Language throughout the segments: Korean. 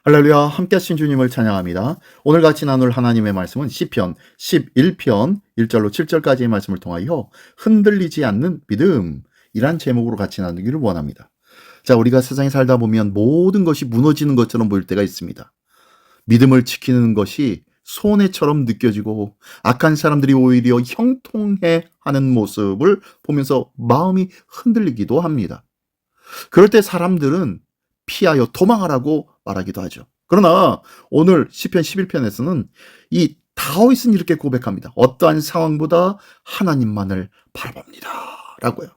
할렐루야, 함께 하신 주님을 찬양합니다. 오늘 같이 나눌 하나님의 말씀은 시편 11편 1절로 7절까지의 말씀을 통하여 흔들리지 않는 믿음이란 제목으로 같이 나누기를 원합니다. 자, 우리가 세상에 살다 보면 모든 것이 무너지는 것처럼 보일 때가 있습니다. 믿음을 지키는 것이 손해처럼 느껴지고 악한 사람들이 오히려 형통해 하는 모습을 보면서 마음이 흔들리기도 합니다. 그럴 때 사람들은 피하여 도망하라고 말하기도 하죠. 그러나 오늘 시편 11편에서는 이 다윗은 이렇게 고백합니다. 어떠한 상황보다 하나님만을 바라봅니다 라고요.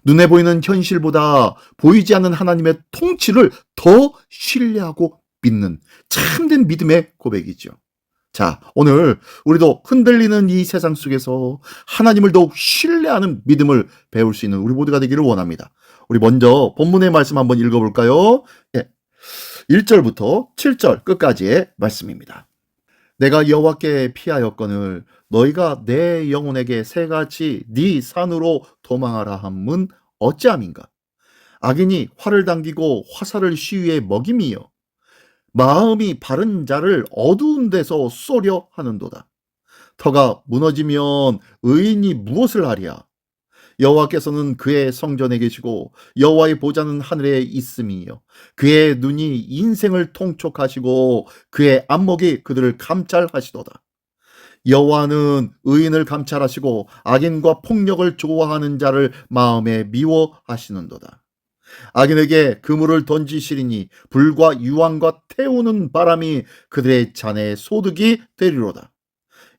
눈에 보이는 현실보다 보이지 않는 하나님의 통치를 더 신뢰하고 믿는 참된 믿음의 고백이죠. 자, 오늘 우리도 흔들리는 이 세상 속에서 하나님을 더욱 신뢰하는 믿음을 배울 수 있는 우리 모두가 되기를 원합니다. 우리 먼저 본문의 말씀 한번 읽어볼까요? 1절부터 7절 끝까지의 말씀입니다. 내가 여호와께 피하였거늘 너희가 내 영혼에게 새같이 네 산으로 도망하라 함은 어찌함인가? 악인이 활을 당기고 화살을 시위에 먹임이여 마음이 바른 자를 어두운 데서 쏘려 하는도다. 터가 무너지면 의인이 무엇을 하랴? 여호와께서는 그의 성전에 계시고 여호와의 보좌는 하늘에 있음이요 그의 눈이 인생을 통촉하시고 그의 안목이 그들을 감찰하시도다. 여호와는 의인을 감찰하시고 악인과 폭력을 좋아하는 자를 마음에 미워하시는도다. 악인에게 그물을 던지시리니 불과 유황과 태우는 바람이 그들의 잔에 소득이 되리로다.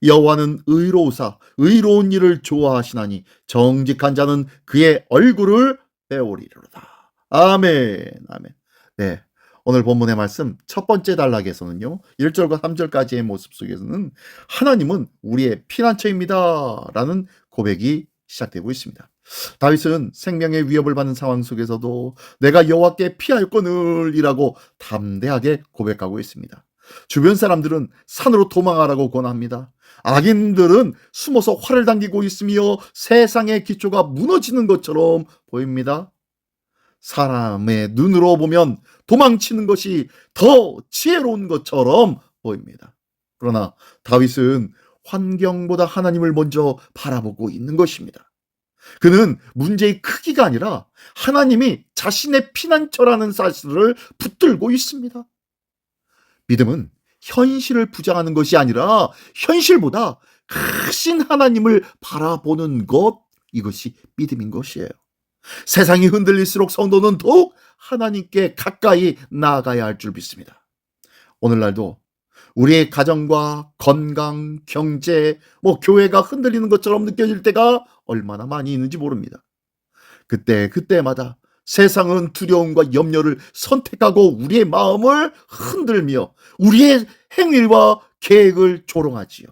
여호와는 의로우사 의로운 일을 좋아하시나니 정직한 자는 그의 얼굴을 배우리로다. 아멘. 아멘. 네. 오늘 본문의 말씀 첫 번째 단락에서는요. 1절과 3절까지의 모습 속에서는 하나님은 우리의 피난처입니다 라는 고백이 시작되고 있습니다. 다윗은 생명의 위협을 받는 상황 속에서도 내가 여호와께 피하였거늘이라고 담대하게 고백하고 있습니다. 주변 사람들은 산으로 도망하라고 권합니다. 악인들은 숨어서 활을 당기고 있으며 세상의 기초가 무너지는 것처럼 보입니다. 사람의 눈으로 보면 도망치는 것이 더 지혜로운 것처럼 보입니다. 그러나 다윗은 환경보다 하나님을 먼저 바라보고 있는 것입니다. 그는 문제의 크기가 아니라 하나님이 자신의 피난처라는 사실을 붙들고 있습니다. 믿음은 현실을 부정하는 것이 아니라 현실보다 크신 하나님을 바라보는 것, 이것이 믿음인 것이에요. 세상이 흔들릴수록 성도는 더욱 하나님께 가까이 나아가야 할 줄 믿습니다. 오늘날도 우리의 가정과 건강, 경제, 교회가 흔들리는 것처럼 느껴질 때가 얼마나 많이 있는지 모릅니다. 그때마다 세상은 두려움과 염려를 선택하고 우리의 마음을 흔들며 우리의 행위와 계획을 조롱하지요.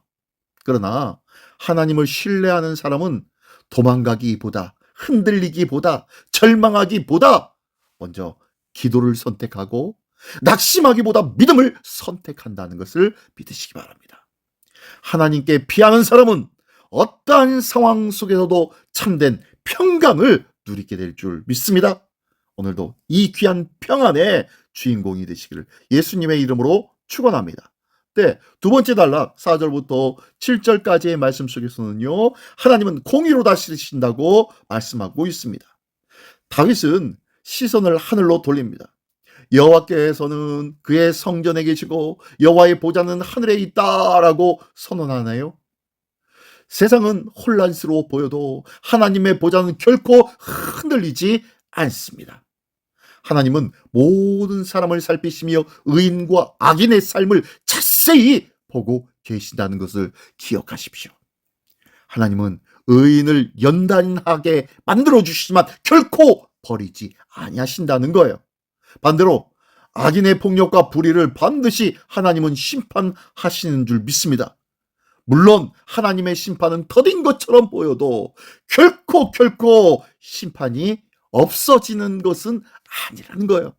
그러나 하나님을 신뢰하는 사람은 도망가기보다 흔들리기보다 절망하기보다 먼저 기도를 선택하고 낙심하기보다 믿음을 선택한다는 것을 믿으시기 바랍니다. 하나님께 피하는 사람은 어떠한 상황 속에서도 참된 평강을 누리게 될 줄 믿습니다. 오늘도 이 귀한 평안의 주인공이 되시기를 예수님의 이름으로 축원합니다. 네, 두 번째 단락 4절부터 7절까지의 말씀 속에서는요. 하나님은 공의로 다스리신다고 말씀하고 있습니다. 다윗은 시선을 하늘로 돌립니다. 여호와께서는 그의 성전에 계시고 여호와의 보좌는 하늘에 있다라고 선언하나요? 세상은 혼란스러워 보여도 하나님의 보좌는 결코 흔들리지 않습니다. 하나님은 모든 사람을 살피시며 의인과 악인의 삶을 자세히 보고 계신다는 것을 기억하십시오. 하나님은 의인을 연단하게 만들어주시지만 결코 버리지 아니하신다는 거예요. 반대로 악인의 폭력과 불의를 반드시 하나님은 심판하시는 줄 믿습니다. 물론 하나님의 심판은 더딘 것처럼 보여도 결코 심판이 없어지는 것은 아니라는 거예요.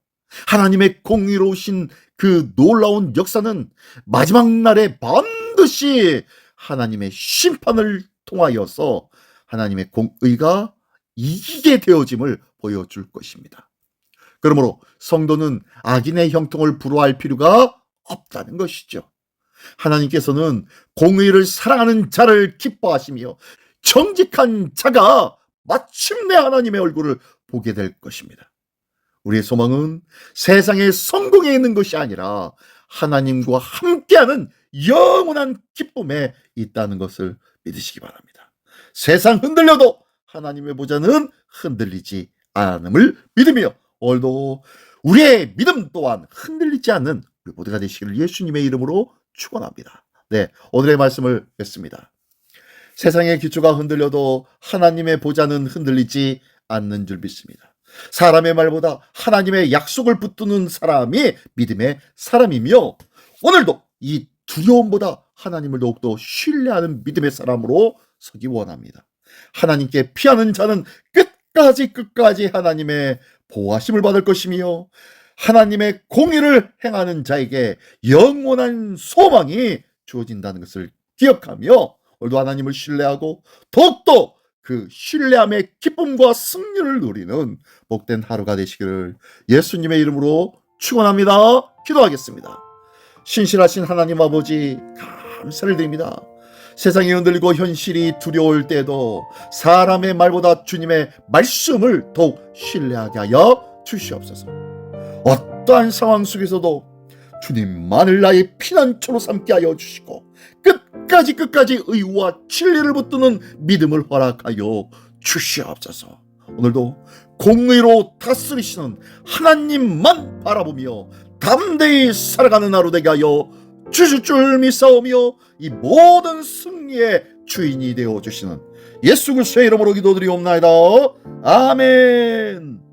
하나님의 공의로우신 그 놀라운 역사는 마지막 날에 반드시 하나님의 심판을 통하여서 하나님의 공의가 이기게 되어짐을 보여줄 것입니다. 그러므로 성도는 악인의 형통을 부러워할 필요가 없다는 것이죠. 하나님께서는 공의를 사랑하는 자를 기뻐하시며 정직한 자가 마침내 하나님의 얼굴을 보게 될 것입니다. 우리의 소망은 세상의 성공에 있는 것이 아니라 하나님과 함께하는 영원한 기쁨에 있다는 것을 믿으시기 바랍니다. 세상 흔들려도 하나님의 보좌는 흔들리지 않음을 믿으며 오늘도 우리의 믿음 또한 흔들리지 않는 우리 모두가 되시기를 예수님의 이름으로 축원합니다. 네, 오늘의 말씀을 뵙습니다. 세상의 기초가 흔들려도 하나님의 보좌는 흔들리지 않는 줄 믿습니다. 사람의 말보다 하나님의 약속을 붙드는 사람이 믿음의 사람이며 오늘도 이 두려움보다 하나님을 더욱더 신뢰하는 믿음의 사람으로 서기 원합니다. 하나님께 피하는 자는 끝까지 하나님의 보호하심을 받을 것이며 하나님의 공의를 행하는 자에게 영원한 소망이 주어진다는 것을 기억하며 오늘도 하나님을 신뢰하고 더욱더 그 신뢰함의 기쁨과 승리를 누리는 복된 하루가 되시기를 예수님의 이름으로 축원합니다. 기도하겠습니다. 신실하신 하나님 아버지 감사를 드립니다. 세상이 흔들리고 현실이 두려울 때도 사람의 말보다 주님의 말씀을 더욱 신뢰하게 하여 주시옵소서. 어떠한 상황 속에서도 주님만을 나의 피난처로 삼게 하여 주시고 끝까지 의와 진리를 붙드는 믿음을 허락하여 주시옵소서. 오늘도 공의로 다스리시는 하나님만 바라보며 담대히 살아가는 하루 되게 하여 주실 줄 믿사오며 이 모든 승리의 주인이 되어 주시는 예수 그리스도의 이름으로 기도드리옵나이다. 아멘.